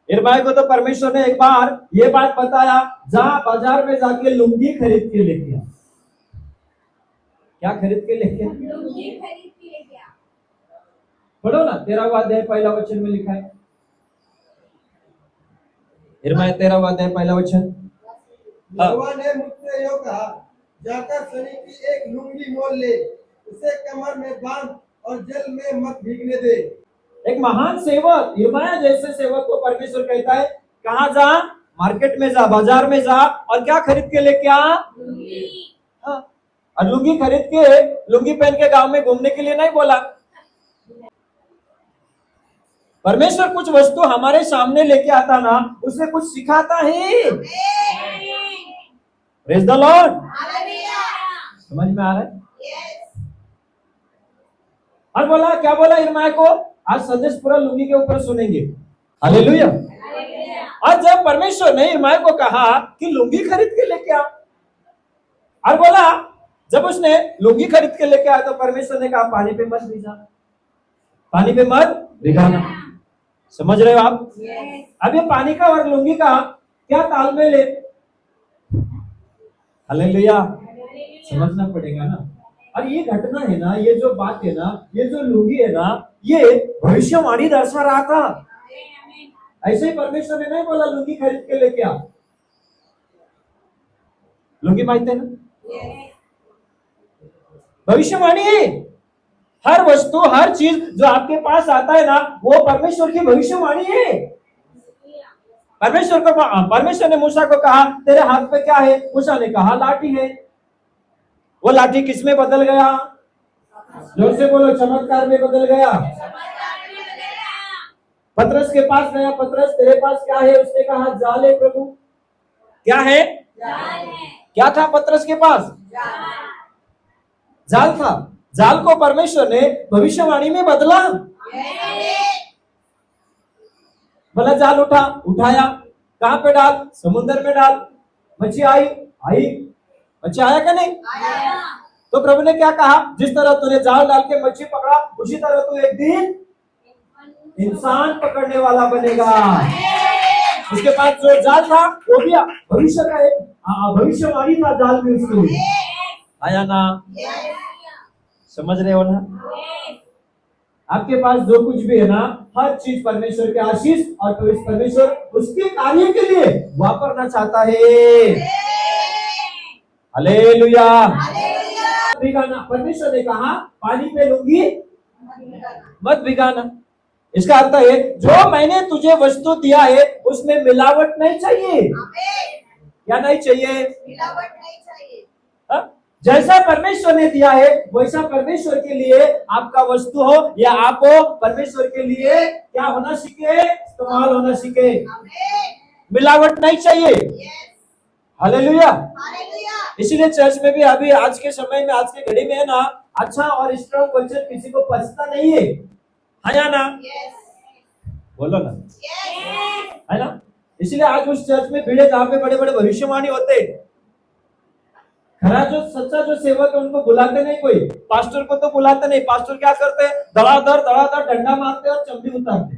यिर्मयाह को तो परमेश्वर ने एक बार ये बात बताया, जा बाजार में जाके लुंगी खरीद के लेके आ। क्या खरीद के लेके आ? लुंगी खरीद के लेके आ। पढ़ो ना, 13वां अध्याय पहला वचन में लिखा है। यिर्मयाह 13वां अध्याय पहला वचन। यहोवा ने मुझसे यो कहा, जाकर सनी की एक लुंगी मोल ले, उसे कमर में बांध और जल में मत भीगने दे। एक महान सेवक, यिर्मयाह जैसे सेवक को परमेश्वर कहता है, कहाँ जा? मार्केट में जा, बाजार में जा और क्या खरीद के लेके आ? लुंगी। हाँ, और लुंगी खरीद के, लुंगी पहन के गांव में घूमने के लिए नहीं बोला। परमेश्वर कुछ वस्तु हमारे सामने लेके आता ना, उससे कुछ सिखाता है। Praise the Lord. समझ में आ रहा है? और बोला, क्या बोला यिर्मयाह को? आज संदेश पूरा लुंगी के ऊपर सुनेंगे। हालेलुया। आज जब परमेश्वर ने यिर्मयाह को कहा कि लुंगी खरीद के लेके आ, और बोला, जब उसने लुंगी खरीद के लेके आया तो परमेश्वर ने कहा, पानी पे मत भिजा, पानी पे मत भिगाना। समझ रहे हो आप? अब ये पानी का और लुंगी का क्या तालमेल है? हालेलुया। समझना पड़ेगा ना। और ये घटना है ना, ये जो बात है ना, ये जो लुंगी है ना, ये भविष्यवाणी दर्शा रहा था। ऐसे ही परमेश्वर ने नहीं बोला लुंगी खरीद के लेके आ। लुंगी मानते हैं ना? भविष्यवाणी है। हर वस्तु, हर चीज जो आपके पास आता है ना, वो परमेश्वर की भविष्यवाणी है। परमेश्वर ने मूसा को कहा, तेरे हाथ पे क्या है? मूसा ने कहा, लाठी है। वो लाठी किस में बदल गया? जोर से बोलो, चमत्कार में बदल गया। पतरस के पास गया, पतरस तेरे पास क्या है? उसने कहा, जाल है प्रभु। क्या है? क्या था पतरस के पास? जाल था। जाल को परमेश्वर ने भविष्यवाणी में बदला। बोला, जाल उठाया, कहां पे डाल? समुद्र में डाल। मच्छी आई? मच्छी आया क्या नहीं? तो प्रभु ने क्या कहा? जिस तरह तूने जाल डाल के मच्छी पकड़ा, उसी तरह तू एक दिन इंसान पकड़ने वाला बनेगा। उसके पास जो जाल था वो भी भविष्य का है, भविष्यवाणी था जाल भी उसके लिए। आया ना? समझ रहे हो ना? आपके पास जो कुछ भी है ना, हर चीज परमेश्वर के आशीष और परमेश्वर उसके कार्य के लिए वापरना चाहता है। हालेलुया। भिगाना, परमेश्वर ने कहा पानी पे लुंगी मत भिगाना। इसका अर्थ है, जो मैंने तुझे वस्तु दिया है उसमें मिलावट नहीं चाहिए। क्या नहीं चाहिए? मिलावट नहीं चाहिए। जैसा परमेश्वर ने दिया है वैसा परमेश्वर के लिए आपका वस्तु हो या आप हो, परमेश्वर के लिए क्या होना सीखे? इस्तेमाल होना सीखे। मिलावट नहीं चाहिए। हालेलुया। इसीलिए चर्च में भी अभी आज के समय में, आज के घड़ी में है ना, अच्छा और स्ट्रॉन्ग वचन किसी को पचता नहीं है। है ना? बोलो ना, है ना? इसलिए आज उस चर्च में भीड़ है जहां पे बड़े बड़े भविष्यवाणी होते। खरा जो सच्चा जो सेवक है उनको बुलाते नहीं कोई, पास्टर को तो बुलाते नहीं। पास्टर क्या करते? धड़ाधड़ डंडा मारते और चमड़ी उतारते।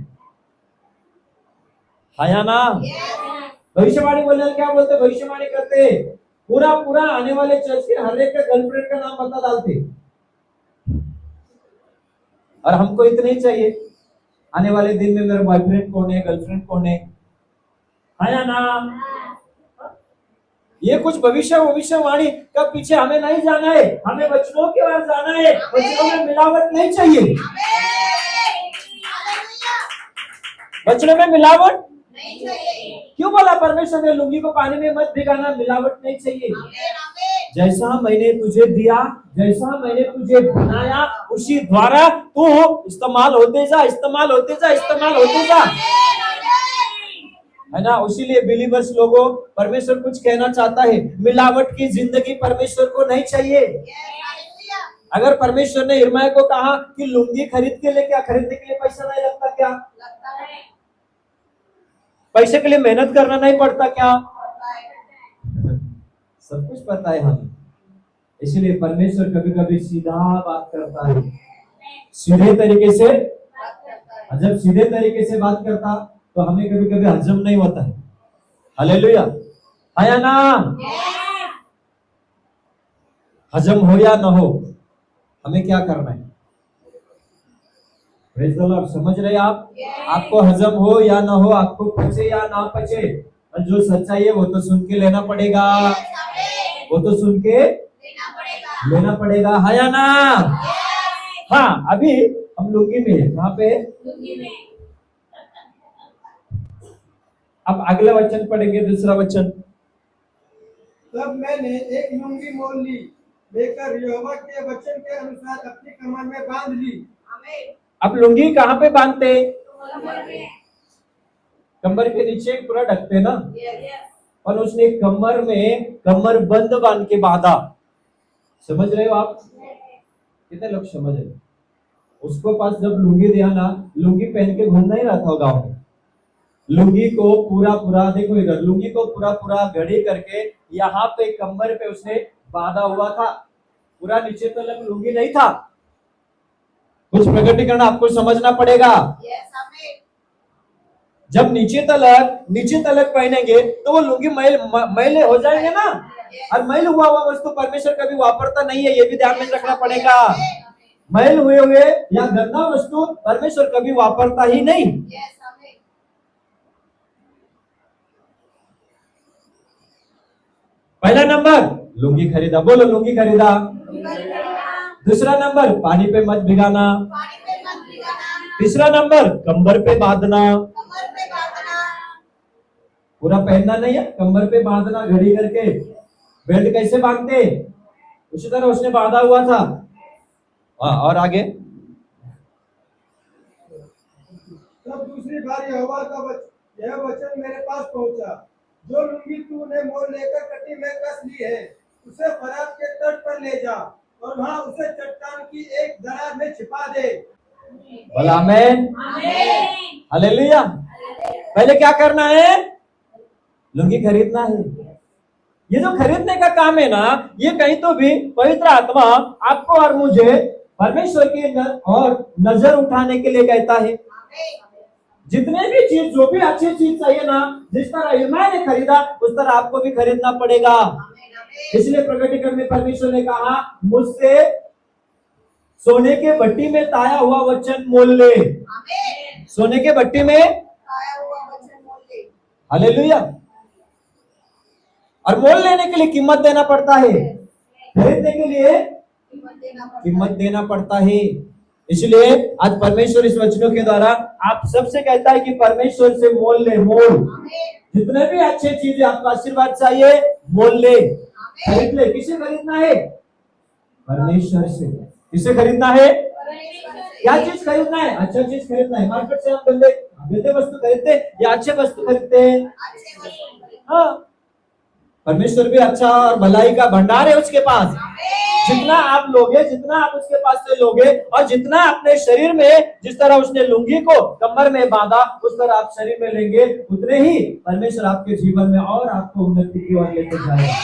है ना? भविष्यवाणी बोलने क्या बोलते? भविष्यवाणी करते, पूरा आने वाले चर्च के हर एक का गर्लफ्रेंड का नाम बता डालते। और हमको इतने ही चाहिए, आने वाले दिन में मेरा बॉयफ्रेंड कौन है, गर्लफ्रेंड कौन है ना? ये कुछ भविष्यवाणी का पीछे हमें नहीं जाना है, हमें वचनों के पास जाना है। वचनों में मिलावट नहीं चाहिए। वचनों में मिलावट नहीं चाहिए। क्यों बोला परमेश्वर ने लुंगी को पानी में मत भिगाना? मिलावट नहीं चाहिए। जैसा मैंने तुझे दिया, जैसा मैंने तुझे बनाया, उसी द्वारा तू इस्तेमाल होते जा, इस्तेमाल होते जा, इस्तेमाल होते जा। है ना? उसीलिए बिलीवर्स लोगों, परमेश्वर कुछ कहना चाहता है, मिलावट की जिंदगी परमेश्वर को नहीं चाहिए। अगर परमेश्वर ने यिर्मयाह को कहा कि लुंगी खरीद के लिए, क्या खरीदने के लिए पैसा नहीं लगता? क्या लगता है? पैसे के लिए मेहनत करना नहीं पड़ता? क्या सब कुछ पता है हमें। इसलिए परमेश्वर कभी कभी सीधा बात करता है, सीधे तरीके से। जब सीधे तरीके से बात करता तो हमें कभी कभी हजम नहीं होता है। हालेलुया, है या ना? हजम हो या ना हो, हमें क्या करना है? Praise the Lord. समझ रहे आप? आपको हजम हो या ना हो, आपको पचे या ना पचे, और जो सच्चाई है वो तो सुन के लेना पड़ेगा, वो तो सुन के लेना पड़ेगा, है या ना? हाँ, अभी हम लुंगी में है। कहाँ पे? अब अगला वचन पढ़ेंगे, दूसरा वचन। तब मैंने एक लुंगी मोल ली, लेकर यहोवा के वचन के अनुसार अपनी कमर में बांध ली। अब लुंगी कहाँ पे बांधते? कमर के नीचे पूरा ढकते ना, और उसने कमर में कमर बंद बांध के बांधा। समझ रहे हो आप? कितने लोग समझ रहे? उसको पास जब लुंगी दिया ना, लुंगी पहन के घूम नहीं रहा था गाँव में। लुंगी को पूरा पूरा, देखो इधर, लुंगी को पूरा पूरा घड़ी करके यहाँ पे कमर पे उसने बांधा हुआ था। पूरा नीचे तक लुंगी नहीं था। कुछ प्रकटीकरण आपको समझना पड़ेगा। जब नीचे तलक पहनेंगे तो वो लुंगी मैले हो जाएंगे ना, और मैल हुआ वस्तु परमेश्वर कभी वापरता नहीं है, ये भी ध्यान में रखना पड़ेगा। मैल हुए या गंदा वस्तु परमेश्वर कभी वापरता ही नहीं। पहला नंबर लुंगी खरीदा, बोलो लुंगी खरीदा। दूसरा नंबर पानी पे मत भिगाना। तीसरा नंबर कमर पे बांधना। पूरा पहनना नहीं है, कमर पे बांधना घड़ी करके। बेल्ट कैसे बांधते, उसी तरह उसने बांधा हुआ था। और आगे। तब दूसरी बार यहोवा का यह वचन मेरे पास पहुंचा, जो लुंगी तूने मोल लेकर कटी में कस ली है, उसे फरात के तट पर ले जा और वहां उसे चट्टान की एक दरार में छिपा दे। बोला आमीन, हालेलुया। पहले क्या करना है? लुंगी खरीदना है। ये जो खरीदने का काम है ना, ये कहीं तो भी पवित्र आत्मा आपको और मुझे परमेश्वर की और नजर उठाने के लिए कहता है। जितने भी चीज, जो भी अच्छी चीज चाहिए ना, जिस तरह इर्मिया ने खरीदा उस तरह आपको भी खरीदना पड़ेगा। इसलिए प्रकटीकरण में परमेश्वर ने कहा, मुझसे सोने के भट्टी में ताया हुआ वचन मोल ले। सोने के भट्टी में हालेलुया। और मोल लेने के लिए कीमत देना पड़ता है, खरीदने के लिए कीमत देना पड़ता है। इसलिए आज परमेश्वर इस वचनों के द्वारा आप सबसे कहता है कि परमेश्वर से मोल ले, मोल। जितने भी अच्छे चीजें आपको आशीर्वाद चाहिए, मोल ले, खरीद ले। किसे खरीदना है? परमेश्वर से। किसे खरीदना है? क्या चीज खरीदना है? अच्छा चीज खरीदना है। मार्केट से हम गंदे वस्तु खरीदते या अच्छे वस्तु खरीदते हैं? हाँ, परमेश्वर भी अच्छा और भलाई का भंडार है उसके पास। जितना आप लोगे, जितना आप उसके पास से लोगे, और जितना अपने शरीर में, जिस तरह उसने लुंगी को कमर में बांधा उस तरह आप शरीर में लेंगे, उतने ही परमेश्वर आपके जीवन में और आपको उन्नति की ओर लेकर जाएगा।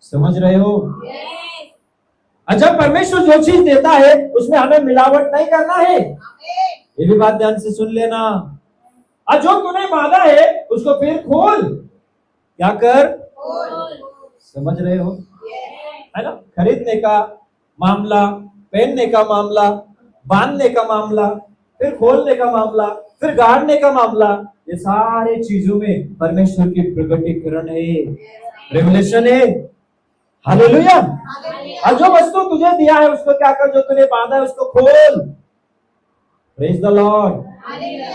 समझ रहे हो? जब परमेश्वर जो चीज देता है उसमें हमें मिलावट नहीं करना है। ये भी बात ध्यान से सुन लेना। और जो तूने बांधा है उसको फिर खोल। क्या कर? समझ रहे हो? है ना? खरीदने का मामला, पहनने का मामला, बांधने का मामला, फिर खोलने का मामला, फिर गाड़ने का मामला, ये सारे चीजों में परमेश्वर की प्रकटीकरण है, रेवलेशन है। हालेलुया। और जो वस्तु तुझे दिया है उसको क्या कर? जो तूने बांधा है उसको खोल। Praise the Lord.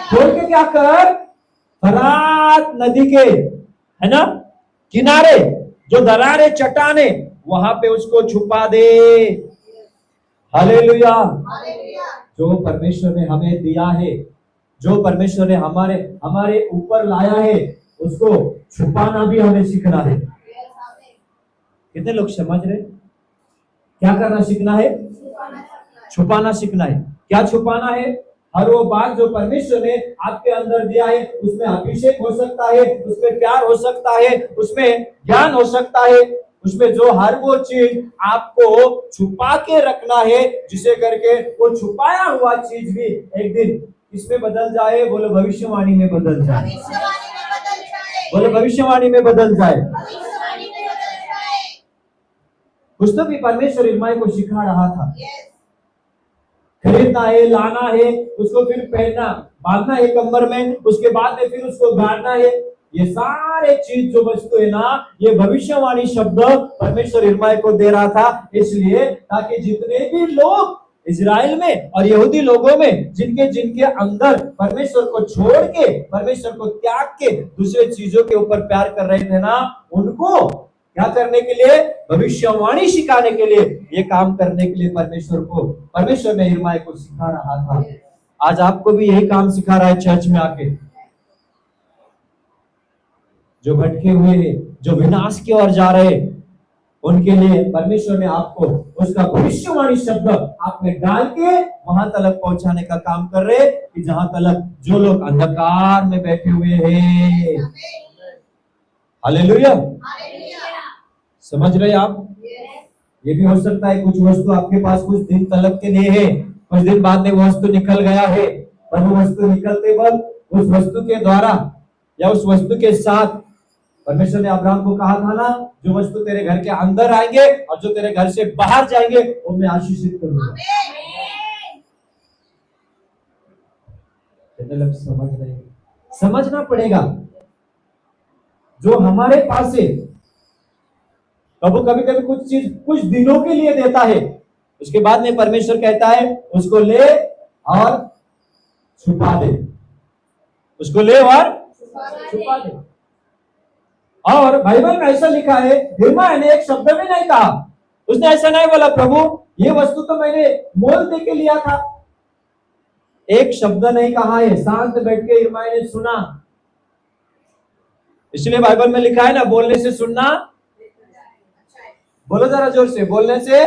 खोल के क्या कर? फरात नदी के, है ना, किनारे जो दरारे चट्टाने, वहां पे उसको छुपा दे। हालेलुया। जो परमेश्वर ने हमें दिया है, जो परमेश्वर ने हमारे ऊपर लाया है, उसको छुपाना भी हमें सीखना है। कितने लोग समझ रहे? क्या करना सीखना है? छुपाना सीखना है। क्या छुपाना है? हर वो बात जो परमेश्वर ने आपके अंदर दिया है, उसमें अभिषेक हो सकता है, उसमें प्यार हो सकता है, उसमें ज्ञान हो सकता है, उसमें जो हर वो चीज आपको छुपा के रखना है, जिसे करके वो छुपाया हुआ चीज भी एक दिन इसमें बदल जाए। बोलो भविष्यवाणी में बदल जाए। भविष्यवाणी में बदल जाए। बोलो भविष्यवाणी में बदल जाए। भविष्यवाणी में बदल जाए। कुछ तो भी परमेश्वर इर्माई को सिखा रहा था। यस। खरीदना है, लाना है, उसको फिर पहनना, बांधना है कमर में, उसके बाद में फिर उसको गाड़ना है। ये सारे चीज जो वस्तु है ना, ये भविष्यवाणी शब्द परमेश्वर इर्माई को दे रहा था, इसलिए ताकि जितने भी लोग इजराइल में और यहूदी लोगों में जिनके जिनके अंदर परमेश्वर को छोड़ के, परमेश्वर को त्याग के दूसरे चीजों के ऊपर प्यार कर रहे थे ना, उनको क्या करने के लिए? भविष्यवाणी सिखाने के लिए, ये काम करने के लिए परमेश्वर ने इर्माई को सिखा रहा था। आज आपको भी यही काम सिखा रहा है चर्च में आके। जो भटके हुए हैं, जो विनाश की ओर जा रहे हैं, उनके लिए परमेश्वर ने आपको उसका भविष्यवाणी शब्द आप में डाल के वहां तक पहुंचाने का काम कर रहे, कि जहां तक जो लोग अंधकार में बैठे हुए हैं। हालेलुया। समझ रहे आप? ये भी हो सकता है कुछ वस्तु आपके पास कुछ दिन तलक के लिए है, कुछ दिन बाद में वो वस्तु निकल गया है, पर वो वस्तु निकलते वक्त उस वस्तु के द्वारा या उस वस्तु के साथ परमेश्वर ने अब्राहम को कहा था ना, जो वस्तु तेरे घर के अंदर आएंगे और जो तेरे घर से बाहर जाएंगे वो मैं आशीषित करूंगा। समझ रहे हैं? समझना पड़ेगा जो हमारे पास है, प्रभु कभी कभी कुछ चीज कुछ दिनों के लिए देता है, उसके बाद में परमेश्वर कहता है उसको ले और छुपा दे, उसको ले और छुपा दे। और बाइबल में ऐसा लिखा है, यिर्मयाह ने एक शब्द भी नहीं कहा, उसने ऐसा नहीं बोला प्रभु ये वस्तु तो मैंने मोल दे के लिया था, एक शब्द नहीं कहा है। शांत बैठ के यिर्मयाह ने सुना। इसलिए बाइबल में लिखा है ना, बोलने से सुनना, बोलो जरा जोर से, बोलने से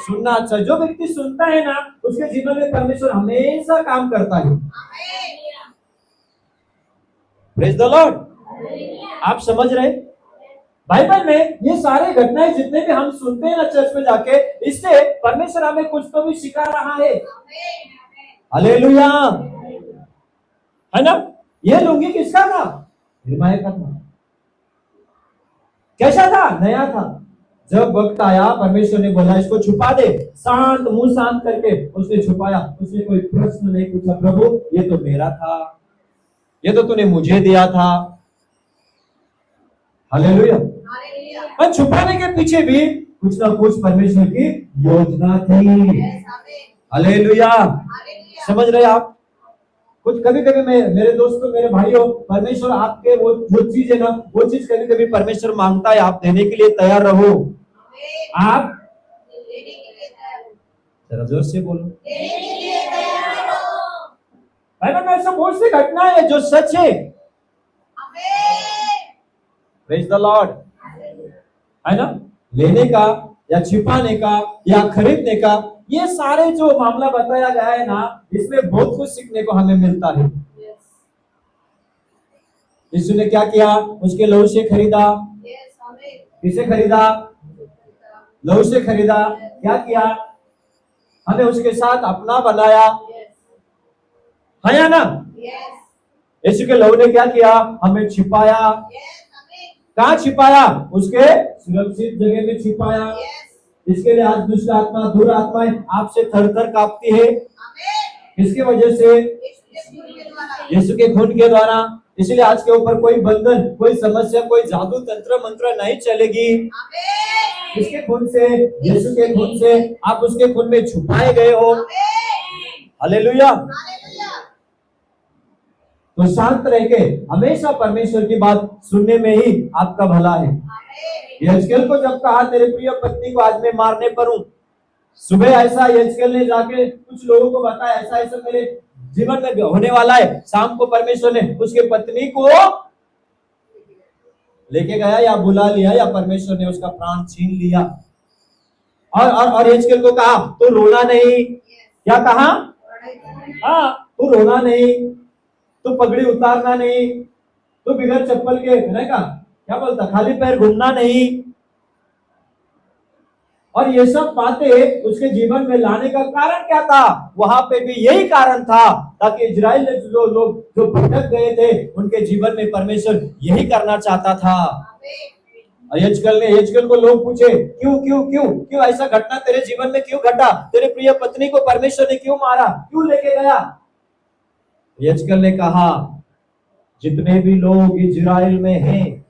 सुनना अच्छा। जो व्यक्ति सुनता है ना, उसके जीवन में परमेश्वर हमेशा काम करता है। Praise the Lord. आप समझ रहे? बाइबल में ये सारे घटनाएं जितने भी हम सुनते हैं ना चर्च में जाके, इससे परमेश्वर हमें कुछ तो भी सिखा रहा है। हालेलुया, है ना? ये लुंगी किसका था? यिर्मयाह का था। कैसा था? नया था। जब वक्त आया परमेश्वर ने बोला इसको छुपा दे, शांत मुंह शांत करके उसने छुपाया। उसने कोई प्रश्न नहीं पूछा, प्रभु ये तो मेरा था, ये तो तूने मुझे दिया था। हालेलुया। पर छुपाने के पीछे भी कुछ ना कुछ परमेश्वर की योजना थी। हालेलुया। समझ रहे आप? कुछ कभी कभी मैं मेरे दोस्तों, मेरे भाइयों, परमेश्वर आपके वो जो चीज है ना, वो चीज कभी कभी परमेश्वर मांगता है, आप देने के लिए तैयार रहो। आप जरा जोर से बोलो, बाइबल में ऐसा बहुत सी घटना है जो सच है। प्रेज द लॉर्ड, है ना? लेने का या छिपाने का या खरीदने का, ये सारे जो मामला बताया गया है ना, इसमें बहुत कुछ सीखने को हमें मिलता है। यीशु ने क्या किया? उसके लहू से खरीदा। किसे खरीदा? लहू से खरीदा। क्या किया? हमें उसके साथ अपना बनाया, है या ना? यीशु के लहू ने क्या किया? हमें छिपाया। कहाँ छिपाया? उसके सुरक्षित जगह में छिपाया। इसके लिए आज दुष्ट आत्मा, दुर आत्माएं आपसे थर थर कांपती है। इसकी वजह से यीशु के खून के द्वारा। इसलिए आज के ऊपर कोई बंधन, कोई समस्या, कोई जादू तंत्र मंत्र नहीं चलेगी। इसके खून से, यीशु के खून से आप उसके खून में छुपाए गए हो। हालेलुया। तो शांत रह के हमेशा परमेश्वर की बात सुनने में ही आपका भला है। यहेजकेल को जब कहा तेरे प्रिय पत्नी को आज मैं मारने पर हूं, सुबह ऐसा यहेजकेल ने जाके कुछ लोगों को बताया, ऐसा ऐसा मेरे जीवन में होने वाला है। शाम को परमेश्वर ने उसके पत्नी को लेके गया या बुला लिया, या परमेश्वर ने उसका प्राण छीन लिया। और यहेजकेल को कहा तू रोना नहीं। क्या कहा? हाँ, तू रोना नहीं, तू पगड़ी उतारना नहीं, तू बिगर चप्पल के नहीं का क्या बोलता, खाली पैर घूमना नहीं। और ये सब बातें उसके जीवन में लाने का कारण क्या था? वहां पे भी यही कारण था, ताकि इजराइल में जो लोग जो भटक गए थे उनके जीवन में परमेश्वर यही करना चाहता था। यजकल को लोग पूछे, क्यों क्यों क्यों क्यों ऐसा घटना तेरे जीवन में क्यों घटा? तेरे प्रिय पत्नी को परमेश्वर ने क्यों मारा, क्यों लेके गया? यजकल ने कहा, जितने भी लोग इजराइल में हैं,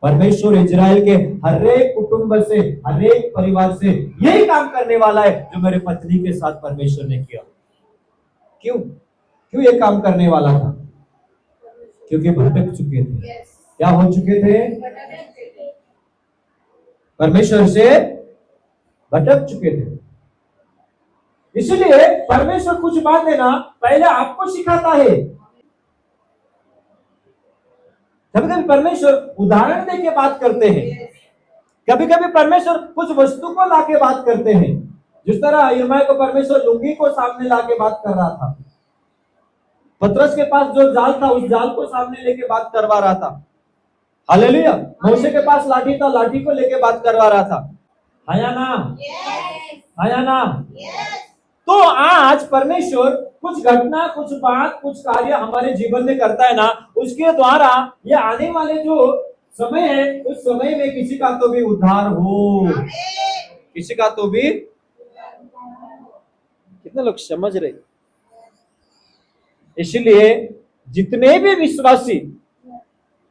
परमेश्वर इजराइल के हर एक कुटुंब से, हर एक परिवार से यही काम करने वाला है जो मेरे पत्नी के साथ परमेश्वर ने किया। क्यों क्यों ये काम करने वाला था? क्योंकि भटक चुके थे। क्या हो चुके थे? परमेश्वर से भटक चुके थे। इसलिए परमेश्वर कुछ बातें ना पहले आपको सिखाता है। कभी कभी परमेश्वर उदाहरण दे के बात करते हैं, कभी कभी परमेश्वर कुछ वस्तु को लाके बात करते हैं। जिस तरह यिर्मयाह को परमेश्वर लुंगी को सामने लाके बात कर रहा था, पतरस के पास जो जाल था उस जाल को सामने लेके बात करवा रहा था। हालेलुया। मूसा के पास लाठी था, लाठी को लेके बात करवा रहा था। हाया ना, हाया ना। तो आज परमेश्वर कुछ घटना, कुछ बात, कुछ कार्य हमारे जीवन में करता है ना, उसके द्वारा ये आने वाले जो समय है उस समय में किसी का तो भी उद्धार हो, किसी का तो भी। कितने लोग समझ रहे? इसलिए जितने भी विश्वासी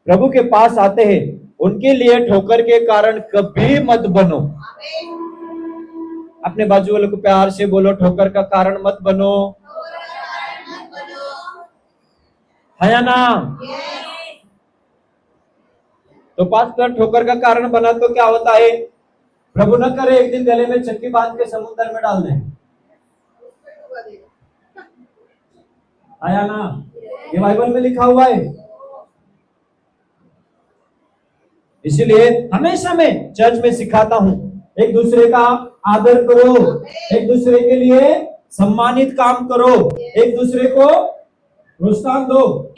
प्रभु के पास आते हैं उनके लिए ठोकर के कारण कभी मत बनो। अपने बाजू वाले को प्यार से बोलो, ठोकर का कारण मत बनो। है या ना? तो पास्टर ठोकर का कारण बना तो क्या होता है? प्रभु न करे एक दिन गले में चक्की बांध के समुद्र में डाल दें। आया ना? ये बाइबल में लिखा हुआ है। इसलिए हमेशा मैं चर्च में सिखाता हूं, एक दूसरे का आदर करो, एक दूसरे के लिए सम्मानित काम करो, एक दूसरे को प्रोत्साहन दो।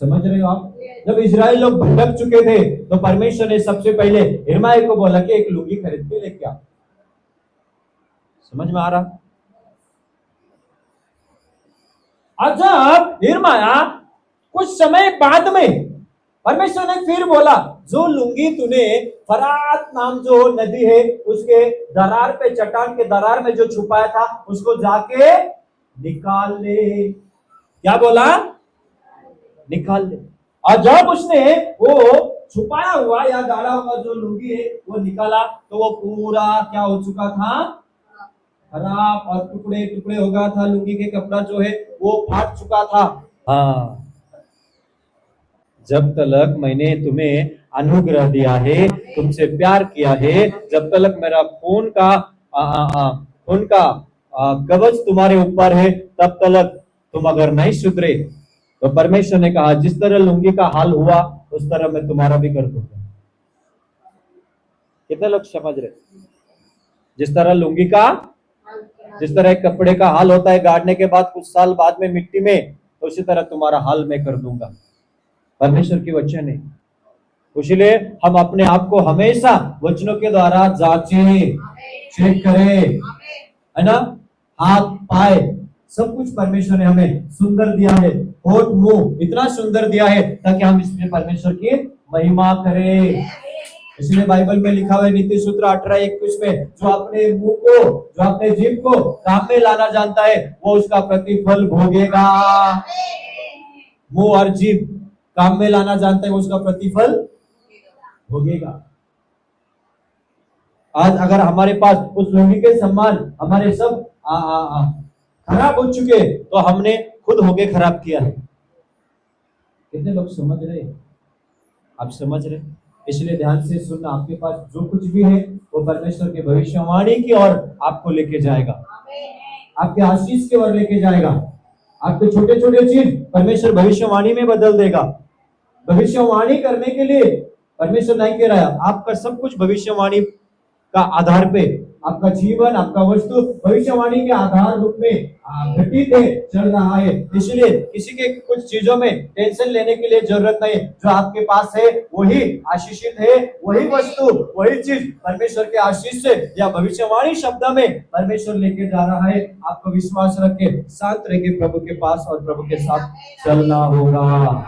समझ रहे हो आप? जब इजराइल लोग भटक चुके थे तो परमेश्वर ने सबसे पहले यिर्मयाह को बोला कि एक लुंगी खरीद के लेके आ। समझ में आ रहा? और जब यिर्मयाह कुछ समय बाद में परमेश्वर ने फिर बोला, जो लुंगी तूने फरात नाम जो नदी है उसके दरार पे, चट्टान के दरार में जो छुपाया था उसको जाके निकाल ले। क्या बोला? निकाल ले। और जब उसने वो छुपाया हुआ या गाड़ा हुआ जो लुंगी है वो निकाला तो वो पूरा क्या हो चुका था? खराब और टुकड़े टुकड़े हो गया था। लुंगी के कपड़ा जो है वो फाट चुका था। हाँ, जब तक मैंने तुम्हें अनुग्रह दिया है, तुमसे प्यार किया है, जब तक मेरा खून का कवच तुम्हारे ऊपर है, तब तक तुम अगर नहीं सुधरे तो परमेश्वर ने कहा जिस तरह लुंगी का हाल हुआ उस तरह मैं तुम्हारा भी कर दूंगा। कितने लोग समझ रहे? जिस तरह लुंगी का, जिस तरह कपड़े का हाल होता है गाड़ने के बाद कुछ साल बाद में मिट्टी में, तो उसी तरह तुम्हारा हाल मैं कर दूंगा। परमेश्वर की वचन है। इसलिए हम अपने आप को हमेशा वचनों के द्वारा जांचें, चेक करें, है ना? हाथ पाए सब कुछ परमेश्वर ने हमें सुंदर दिया है। होठ मुंह इतना सुंदर दिया है ताकि हम इसमें परमेश्वर की महिमा करें। इसलिए बाइबल में लिखा हुआ है नीति सूत्र 18:21 में, जो अपने मुंह को, जो अपने जीभ को काम में लाना जानता है वो उसका प्रतिफल भोगेगा। मुंह और जीभ काम में लाना जानता है वो उसका प्रतिफल भोगेगा। आज अगर हमारे पास उस लुंगी के सम्मान हमारे सब खराब हो चुके तो हमने खुद होके खराब किया है। कितने लोग समझ रहे? आप समझ रहे? इसलिए ध्यान से सुनना, आपके पास जो कुछ भी है वो परमेश्वर के भविष्यवाणी की ओर आपको लेके जाएगा, आपके आशीष की ओर लेके जाएगा। आपके छोटे छोटे चीज परमेश्वर भविष्यवाणी में बदल देगा। भविष्यवाणी करने के लिए परमेश्वर नहीं कह रहा है, आपका सब कुछ भविष्यवाणी का आधार पे आपका जीवन, आपका वस्तु भविष्यवाणी के आधार रूप में घटित है, चल रहा है। इसलिए किसी के कुछ चीजों में टेंशन लेने के लिए जरूरत नहीं। जो आपके पास है वही आशीषित है, वही वस्तु, वही चीज परमेश्वर के आशीष से या भविष्यवाणी शब्द में परमेश्वर लेके जा रहा है। आपको विश्वास रख के शांत रह के प्रभु के पास और प्रभु के साथ चलना होगा।